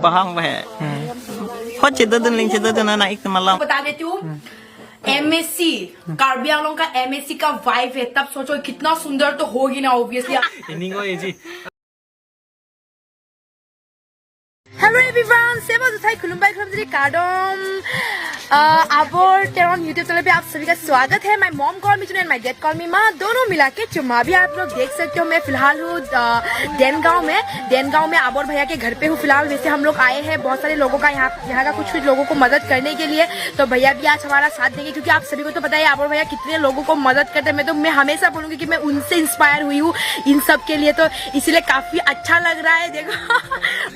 paham है बहुत चिता दिन लिंग चिता दिन ना एक मतलब बता देती हूँ MSC कार्बी आंगलों का MSC का वाइफ है तब सोचो कितना सुंदर तो होगी ना ऑब्वियसली इनिंगो ये जी Hello everyone, सेवा दुथाई खुलुमबाई खुलुमजरी काडोम आबोर टेरन यूट्यूब चैनल पे आप सभी का स्वागत है। My mom call me and my dad call मी माँ, दोनों मिला के चुम्मा। भी आप लोग देख सकते हो मैं फिलहाल हूँ देनगांव में आबोर भैया के घर पे हूँ फिलहाल। वैसे हम लोग आए हैं बहुत सारे लोगों का यहाँ का कुछ लोगों को मदद करने के लिए, तो भैया भी आज हमारा साथ देंगे क्योंकि आप सभी को तो पता है आबोर भैया कितने लोगों को मदद करते हैं। मैं हमेशा बोलूंगी कि मैं उनसे इंस्पायर हुई हूँ इन सब के लिए, तो इसीलिए काफी अच्छा लग रहा है देखो।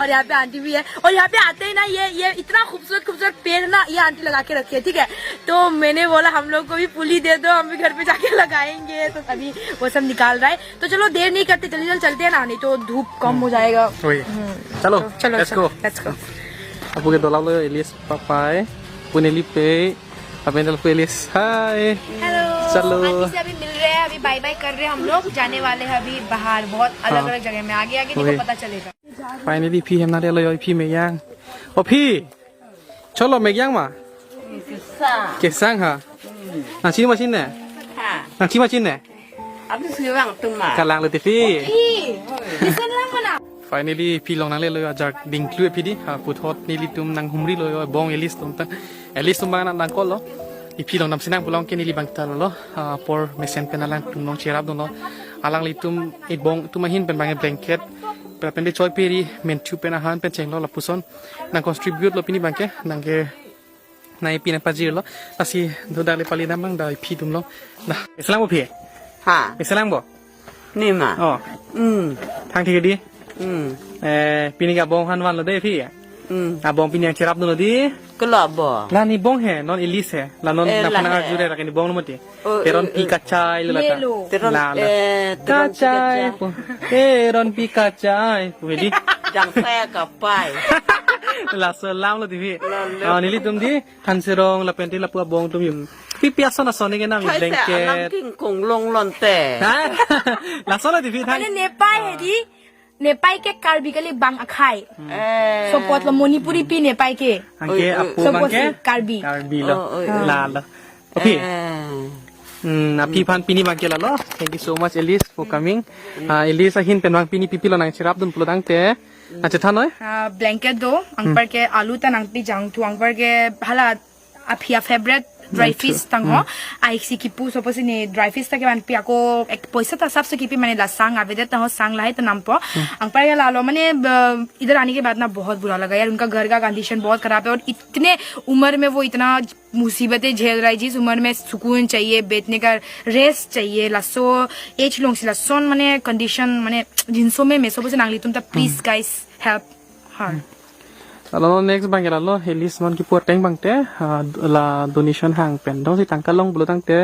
और यहाँ पे आंटी भी है, और यहाँ पे आते ही ना ये इतना खूबसूरत पेड़ ना ये आंटी लगा के रखी है, ठीक है। तो मैंने बोला हम लोग को भी पुली दे दो, हम भी घर पे जाके लगाएंगे। तो अभी वो सब निकाल रहा है, तो चलो देर नहीं करते जल्दी चलते हैं ना, नहीं तो धूप कम हो जाएगा। चलो let's go. Apo ke dolau lo Elias papai puneli pe apa yang pe Elias hai hello चलो आंटी से अभी मिल रहे हैं, अभी बाय बाय कर रहे हैं। हम लोग जाने वाले हैं अभी बाहर, बहुत अलग अलग जगह में, आगे आगे देखो पता चलेगा। finally พี่ hem na de lo yo พี่ me yang oh พี่ cholo me yang ma ke sang ha na chi ma chin ne na chi ma chin ne Aku siwang tuma. kalang le ti พี่ พี่เส้นล่างมันอ่ะ finally พี่ลองนั่งเล่นเลยจากดิ่งคลื่นพี่ดิผู้ทอดนี่ลิตุมนางหุมรีเลยบองเอลิสตุมตั้งเอลิสตุมบางนังก็แล้วอีพี่ลองนำสินังผู้ลองเกนี่ลิบังตาแล้วพอเมเซนเป็นอะไรตุมน้องเชียร์รับดูเนาะอาลังลิตุมอีบองตุมมาหินเป็นบางแบงเก็ตเป็นได้ช่วยพี่ดิเมนชูเป็นอาหารเป็นเชงแล้วลับผู้ซอนนางคอนสทริบิวต์แล้วพี่นี่บางแกนางเกในปีนั้นปัจจุบันแล้วอาศัยดูดาเลปาลีน้ำบางได้พี่ตุมแล้วนะอิสลามบ่พี่ Ha. อิสลามบ่ Ni ma. อ๋อทางที่ดี ปีนี้กับบองฮันวันเราได้พี่บองปีนี้เชียร์รับดูหน่อยดิ Kelabo. ลานี่บองแห่นอนเอลิสแห่ลานอนนับพนักงานจูเร่รักนี่บองนู่นมั้งทีเอรอนปีกาจายเลยล่ะตาลาลกาจายเอรอนปีกาจายเวดิ Jang saya ka pai. ลาเซอร์ลามเลยทีพี่นี่ลิตุมดิทันเซรองลาเป็นที่ลาปัวบองตุมอยู่พี่เปียสอนสอนนี่กันนะมี Kai แบง sa เก็ต alam king kong long lon te. ลาสอนเลยทีพี่ท่าน मैंने नेपाल है दी, नेपाल के कार्बी के लिए बांग अखाई support लो Manipuri P Nepal के อังเกอปูบังเก Karbi การบีแล้วลาแล้วโอเคพี่พันปีนี้บางเกล้าแล้ว thank you so much Elise for coming Elise หินเป็นบางปีนี้พี่เราหนังชิรับดุนปลุกตั้งแต่อาจจะท่านน้อย blanket दो अंग पर के आलू तन अंग पी जाऊं तो अंग पर के भला अफिया फेवरेट ड्राई फिश तंग हो आई सी की पूछ सपोज ने ड्राई फिश तक मान पिया को एक पैसा था सबसे की मैंने लसांग आवेदन तो हो सांग लाए तो नाम पर अंग पर के लालो मैंने इधर आने के बाद ना बहुत बुरा लगा यार, उनका घर का कंडीशन बहुत खराब है और इतने उम्र में वो इतना मुसीबतें झेल रहा है। जिस उम्र में सुकून चाहिए, बैठने का रेस्ट चाहिए, लसो एज लोग से लसोन मैंने कंडीशन मैंने जिनसों में मैं सपोज नांगली तुम तब please guys help her Kalau next bang kalau Elise non kipuat teng bang te la donation hang pen dong si tangkal long bulu tang te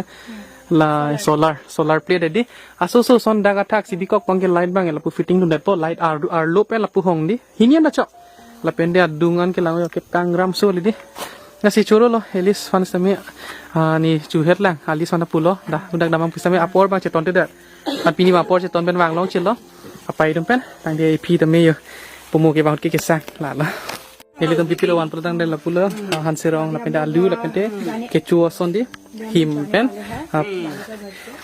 la solar plate dedi aso so son daga tak si bikok bang ke light bang la pu fitting tu dat po light ar lo pe la pu hong di hinian na chok la pen dia dungan ke lang ke kang ram so li di na si churo lo Elise fan sami ni chuhet lang Elise fan pulo dah udak damang pisame apor bang cheton te dat at pini apor cheton pen wang long chilo apai dum pen tang dia pi te me yo pumu ke bang ke sang la la Nili tom pipilo wan produng de la pula hanserong la penda alu la pente kechuo sondi him pen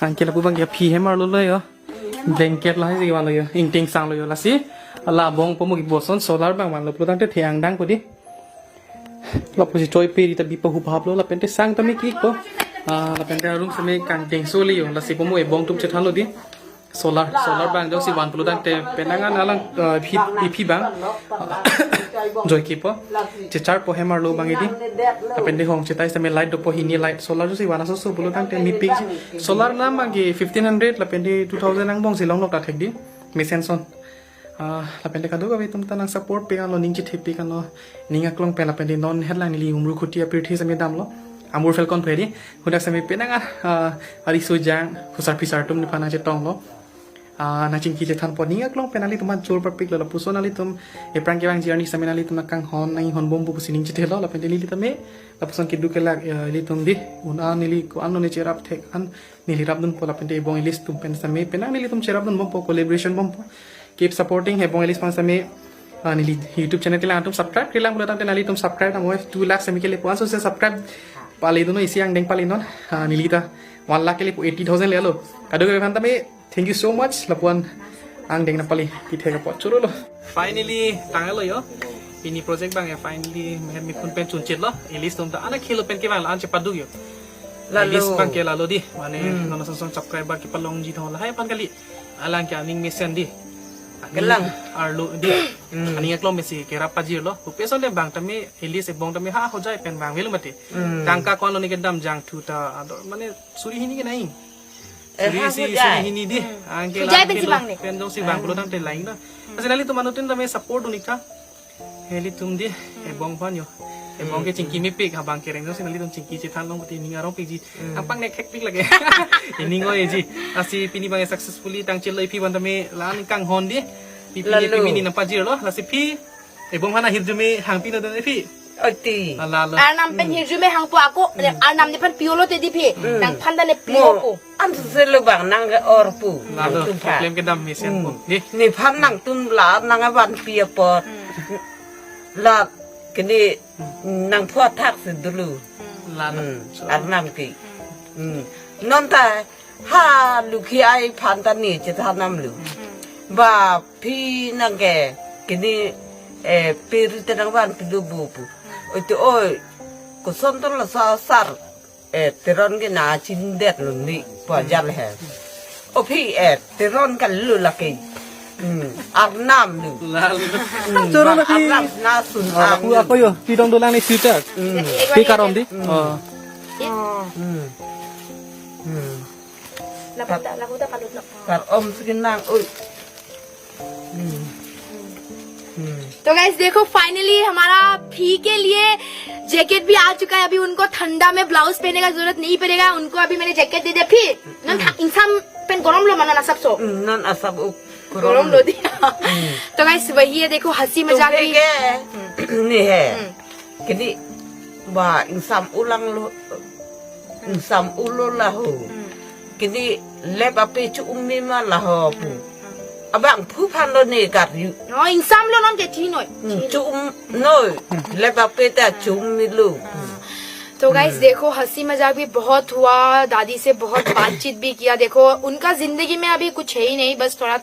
angke la pubang ya phi hemar lo lo yo blanket la si wan lo yo ingting sang lo yo la si la bong pomo ki boson solar bang wan lo produng te thiang dang podi la posi choi pe ri ta bi pahu bhab lo la pente sang ta me ki ko la pente room se me kang teng so li yo la si pomo e bong tum che than lo di solar bang jo si wan produng te penangan alang phi bang joy kipo chechar po hemar lo bangi di apende hong chetai same light do po hini light solar jo si wana so bulu tang te mi pig solar na mangi 1500 la pende 2000 ang bong silong nok ta thek di mesen son la pende kadu ga tum tanang support pe kan lo ning chi thepi kan lo ninga klong pe la pende non headline li umru khutia pirthi same dam lo amur falcon phedi hudak same penanga ari sujang khusar pisar tum ni phana che tong lo na chingki je than poni aklong penali tuman chor par pik la pusonali tum e prang kewang jiani samenali tum kang hon nai hon bombu pusining che thelo la pendeli tame la puson ki dukela li tum di una nili ko anno ne cherap thek an nili rabdun pola pende bong list tum pen same penang nili tum cherap dun bom po collaboration bom po keep supporting he bong list pan same nili YouTube channel tilang tum subscribe tilang boleh tante nali tum subscribe na mo 2 lakh semi kele puan so se subscribe pali dono isi ang deng pali non nili ta 1 lakh kele 80,000 le lo kado ke fan tame thank you so much lapuan ang deng na pali kithe ka pot churo lo finally tangal lo yo ini project bang ya finally meher mi kun pen chun chet lo elis tum ta ana khelo pen ke bang an che padu yo Lalu. elis bang ke lalo di mane nono song subscriber ki palong ji thon la hai pan kali alang ke aning mission di Gelang. arlo di ani aklom mesi kera pajir lo upeso le bang tami elis e bong tami ha ho jai pen bang velu mate tangka kon lo ni gedam jang thuta ador mane suri hini ke nai suri hini di angke Hujai pen si bang ni. pen dong si bang lo tang te lain na asinali tu manutin tami support unika heli tum di e bong pan yo e bong ke cingki mi pik habang kereng dong sinali tum cingki citan long ti ninga rong pik ji ampang nek hek pik lage ini ngoy ji asi pini bang successfully tang chelo ipi ban tami lan kang hon di pipi mini nampak jir lo lasi pi ebong hana hirjume hang pino dan pi Oti. ala lo Arnam pen hirjume hang po ako. Arnam ni pan piolo te di pi. Nang panda le piolo ko. An selu bang nang ke orpu. lalu problem ke dam misen po ni Ni pan nang tum la nang awan pia pot. La kini nang puat tak sedulu. lalu An nang ki. Non ta ha luki ai pan ta ni cita nam lu. Ba pi nang ke kini piri tenang wan pidu bubu. Itu oi kusontor la sa sar teron ke na cindet lu ni pajal he. Opi teron kan lu laki. Arnam lu. lalu coro lagi Arnam na sun aku apa yo pi dong dolang ni future pi karom di oh Lakuta palut na. Kar om segenang oi. तो guys देखो finally हमारा फी के लिए jacket भी आ चुका है। अभी उनको ठंडा में ब्लाउज पहनने का जरूरत नहीं पड़ेगा। उनको अभी मैंने जैकेट दे दिया। फिर इंसान पेन गरम लो मना ना सब सो Non asap गरम लो दिया। तो गाइस वही है देखो हंसी मजाक भी ni he. Kini ba insam ulang lu insam ulo lahu. Kini lep api cu ummi ma lahu pu. Abang pu pan lo ni kat yu. इंसान लो नॉन के ठीक नो Cu noi lep api ta cu ummi lu. तो guys देखो हंसी मजाक भी बहुत हुआ। दादी से बहुत बातचीत भी किया। देखो उनका जिंदगी में अभी कुछ है ही नहीं। बस थोड़ा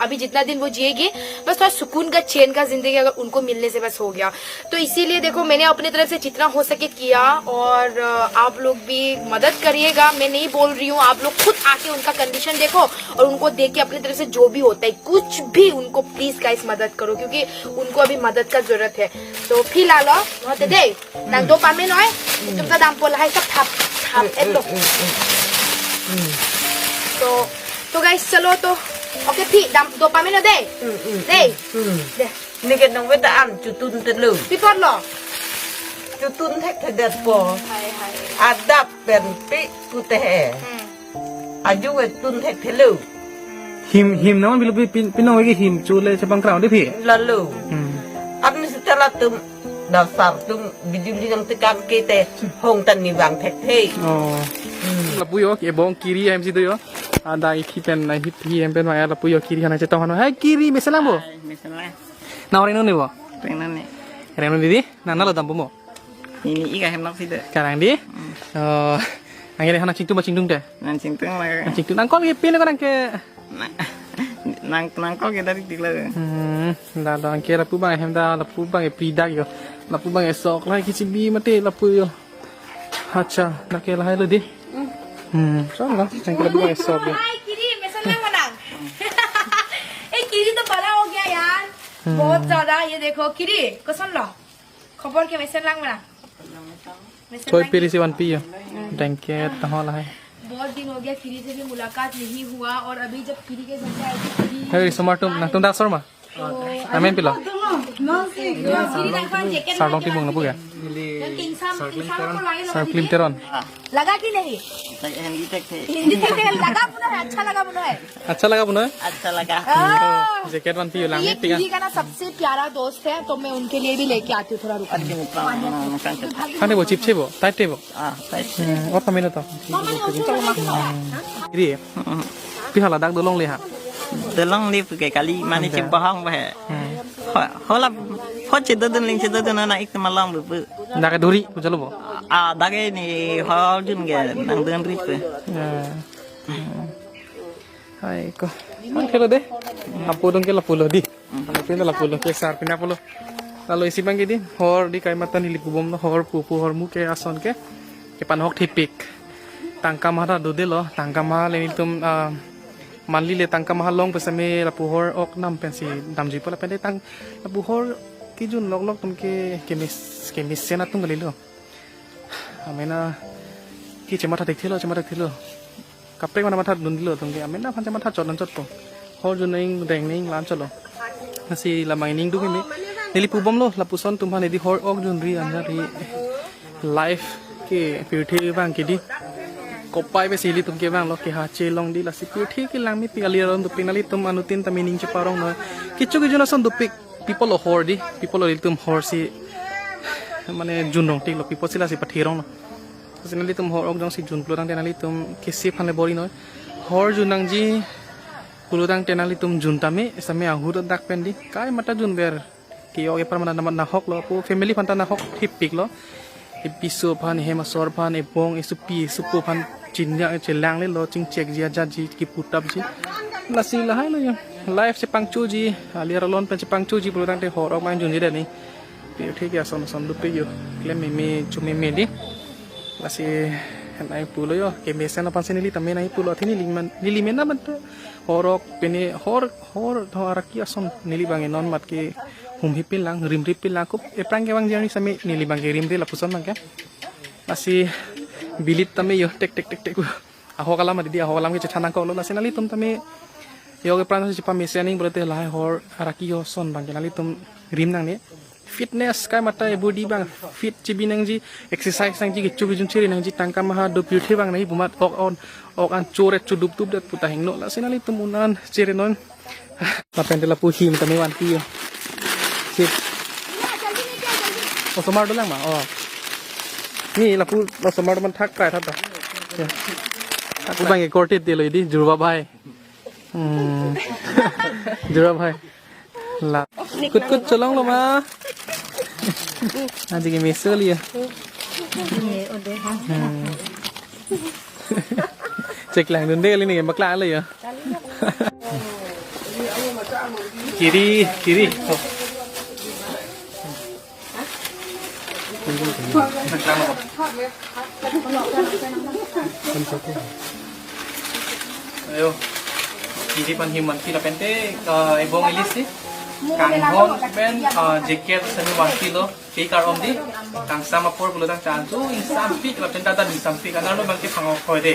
अभी जितना दिन वो जिएगी बस थोड़ा सुकून का चैन का जिंदगी अगर उनको मिलने से बस हो गया। तो इसीलिए देखो मैंने अपनी तरफ से जितना हो सके किया। और आप लोग भी मदद करिएगा। मैं नहीं बोल रही हूँ, आप लोग खुद आके उनका कंडीशन देखो और उनको देख के अपनी तरफ से जो भी होता है कुछ भी उनको प्लीज गाइस मदद करो, क्योंकि उनको अभी मदद का जरूरत है। तो फिलहाल होते दे नंग दो पामे नॉय तुमका दाम पोला है सब थाप थाप एलो। तो गाइस चलो तो ओके फिर दाम दो पामे न दे दे दे Ni ke nong weta an cu tun te lu.พี่ปอดหรอ Cu tun thek te det po. ใช่ใช่ Adap pen pi ku te he. Aju we tun thek te lu. him naman bilu pi nong lagi him chule sa bangkrao di pi Lalu. Abni setelah tum dasar tum bidi-bidi yang tekan kita hong tan ni bang thek te. oh lapu yo ke bong kiri em situ yo ada iki pen na hit hi em pen ma lapu yo kiri hana cetong hano hai kiri mesalang bo na orang ni bo Pengen nih. reno di nana lo dampo mo Ini ikan hendak sih deh. karang di oh angin hana cingtung ba cingtung deh Nancing tuh lah. cingtung nang kol ke pile ko nang ke Nangkol kita di tiga. da da angke lapu bang hem da lapu bang e prida yo lapu bang e sok lai ki cibi mate lapu yo acha nak ke lai lo di so lah angke lapu bang e sok yo हाय किरी mason में ए किरी तो बड़ा हो गया यार बहुत ज्यादा। ये देखो किरी को सुन लो खबर के मेसन लांग मना Choi pili si wan pi yo dangke taho lai बहुत दिन हो गया किरी से भी मुलाकात नहीं हुआ। और अभी जब किरी के घर से आई थी किरी hey somartum na tum da sorma amen pilo किरी ना jacket sarlong tibung na puga इंसान को लागे sar klim teron लगा कि नहीं Hindi tek tek. हिंदी थे लगा पुनः है अच्छा लगा पुनः है acha laga buna Ada lagi. jacket wan pi yo lang ये tiga किरी का ना सबसे प्यारा दोस्त है। तो मैं उनके लिए भी लेके आती हूँ थोड़ा रुको। Ada muka. Makan ket. khane bo chip chebo tai tebo Ah, baik. what pamino to iri pi hala dak dolong le ha Tolong ni pakai kali mana cip bahang bah. họ là họ chỉ tới linh chỉ tới nó này mà long bự bự Naka duri, puja lo bo. à đã cái này họ dừng cái năng đơn rít rồi Hai ko. Ang kelo deh. Lapu dong ke lapu lo di. Pindah lapu lo ke sar pindah polo. Lalu isi bang di hor di kai matan hilik bom no hor pupu hor mu ke ason ke pan hok tipik. Tangka mahara dode lo tangka mahal ini tum manli le tangka mahal long pesame lapu hor ok nam pensi dam ji pola pende tang lapu hor ki jun lok lok tum kemis sena tung gali lo. Amena ki cemata tek thilo. Kaprek mana mata dun dilo tungke amena panca mata chot lan chot po hor jun ning deng ning lan cholo nasi lamang ning du mi nili pubom lo lapuson tumha nedi hor ok jun ri anja ri life ke pirthi bang ke di kopai be sili tumke bang lo ke ha che long di la si pirthi ke lang mi pi aliron du pinali tum anutin tamining che parong no kichu ki juna son du pik people lo hor di people lo tum hor si mane junong tik lo people sila si pathirong no Sinali tum hor ok jong si jun plurang tenali tum kesi phanle bori noi hor junang ji plurang tenali tum jun tame same ahur dak pendi kai mata jun ber ki oge par mana na hok lo pu family phanta na hok hipik lo episo phan hema sor phan ebong esupi supu phan chinya chelang le lo ching chek ji ja ji ki putap ji lasi lahai lo yang life se pangchu ji aliar lon pen se pangchu ji plurang te hor ok man jun ji de ni pi thik ya son son du pe yo klem me chumi me di Lasi naik pulo yo, kemesen apa sih nili tamen naik pulo ini nili mana bantu horok pene hor horaki asom nili bangin non mat ke hum hipil lang rim ripil lang kup eprang ke bang jani sami nili bang rim de lapusan bang ke lasi bilit tame yo tek aho kalam di aho kalam ke cetana ko lo lasi nali tum tame yo ke pran si pamisening berarti lah hor araki yo son bang ke nali tum rim nang ne fitness kai mata body bang fit cibi nang ji exercise nang ji gicu gijun ciri nang ji tangka maha do beauty bang nahi bumat ok an chore chudup tup dat puta hingno la sinali tumunan ciri non la pendela puhi mita me wan piyo sip o somar do lang ma oh ni la somar man thak kai thata aku bang e kortit de loi di jurwa bhai jurwa bhai la kut cholong lo ma aji ke mesel ya cek lang dun de ni bakla le ya kiri oh. Ayo kiri pan himan kira pente ebong ilis ni kang hon ben jacket sani 1 kilo ke kar om di kang sama por bulo tang chan chu insam pik la penta ta insam pik ana no bangke phang khoi de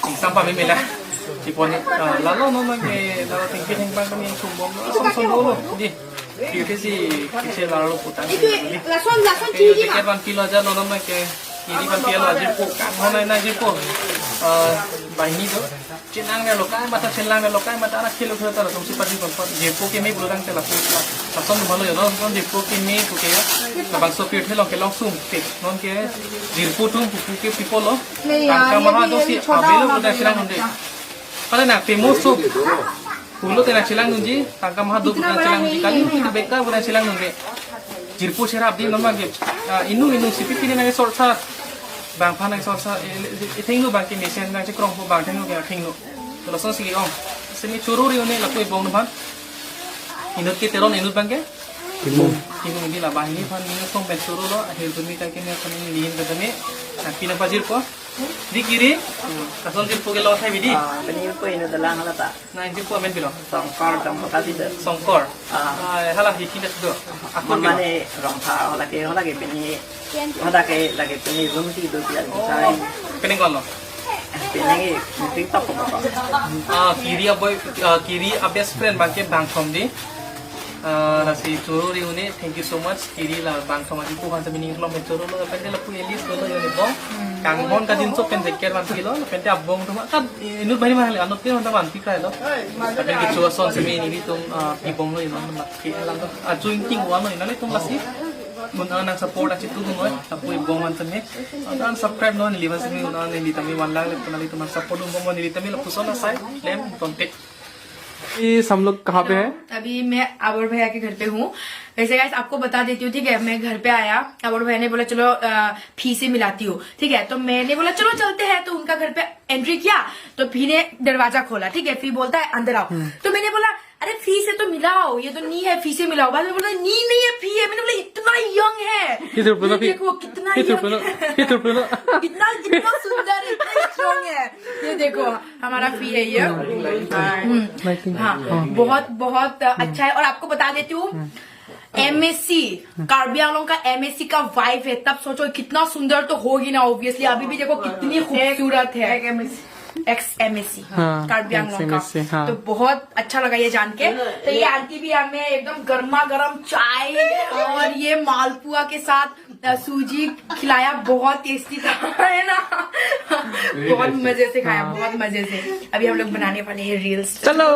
insam pa me mela ipon la lo no mang ke la ting king bang kami sum bom som lo di ki ke si ke la lo putan di la son kiri jacket 1 kilo ja no mang ke kiri 1 kilo ajir po kang hon na ajir po bai ni do chinang ne lokai mata chinang ne lokai mata ara kilo thata ra tumsi pati kon je po ke me bulurang te la po la son malo yo non je po ke me ko ke la bang so pi thelo ke long sum ke non ke jir po tum pu ke people lo ka ma ha do si abelo ko da chilang hunde pala na famous so pulo te na chilang hunji tangka ma do na chilang hunji kali ki beka bu na chilang hunde jir po serap di non bang inu sipi pini na sort sa bang panai sosa ithinglu bang ki mesen nang chikrong po bang thinglu ke thinglu to so sigi ong semi chururi one la koi bong ban inut ki teron inut bang ke kimu ni la bang ni phan ni song ben churu lo hel tumi ta ke ne kon ni lin da me pina pajir ko di kiri kasol jil po ke lo thai bidi ini po ino dalang hala ta na jil po men bilo songkor dong kata tidak songkor hala hikin da do akon mane rong tha hala ke pini hala ke lagi pini room ti do dia sai kening kon lo pini TikTok ko kiri best friend bang ke bang thom di nasi chururi une thank you so much kiri la bang thom ati ko han sa mining lo me churu lo pente la pu elis lo yo ne bong kang hon ka din so pen jacket 1 kilo pente abong thuma ka inut bani mahal anot te honda ban pikrai lo tapi ke chuwa son se me ni tum ibong lo ino ma ki lang to chuing ting wa lo ina le tum lasi mun nang support achi tu noi tapu ibong man tame an subscribe no ni liban se me una ni tami 1 lakh le tunali tum support um bong ni tami lo puso na sai lem contact इस हम लोग कहाँ पे है? अभी मैं our भैया के घर पे हूँ। वैसे गाइस आपको बता देती हूँ, ठीक है, मैं घर पे आया, आवर भैया ने बोला चलो फी से मिलाती हूँ, ठीक है, तो मैंने बोला चलो चलते हैं, तो उनका घर पे एंट्री किया, तो फी ने दरवाजा खोला, ठीक है, फी बोलता है अंदर आओ, तो मैंने बोला अरे फी से तो मिलाओ, ये तो नी है, फी से मिलाओ। बाद में बोला नी नहीं है, फी है। मैंने बोला इतना यंग है, देखो कितना कितना सुंदर है, इतना स्ट्रॉन्ग है, ये देखो हमारा फी है ये। हाँ, बहुत बहुत अच्छा है। और आपको बता देती हूँ MSc कार्बी आंगलोंग का MSc का वाइफ है, तब सोचो कितना सुंदर तो होगी ना, ऑब्वियसली। अभी भी देखो कितनी खूबसूरत है, एक्स MSc कार्बी आंगलोंग का। तो बहुत अच्छा लगा ये जान के। तो ये आंटी भी हमें एकदम गर्मा गर्म चाय और ये मालपुआ के साथ सूजी खिलाया, बहुत टेस्टी था, है ना। बहुत मजे से खाया, बहुत मजे से। अभी हम लोग बनाने वाले हैं रील्स, चलो।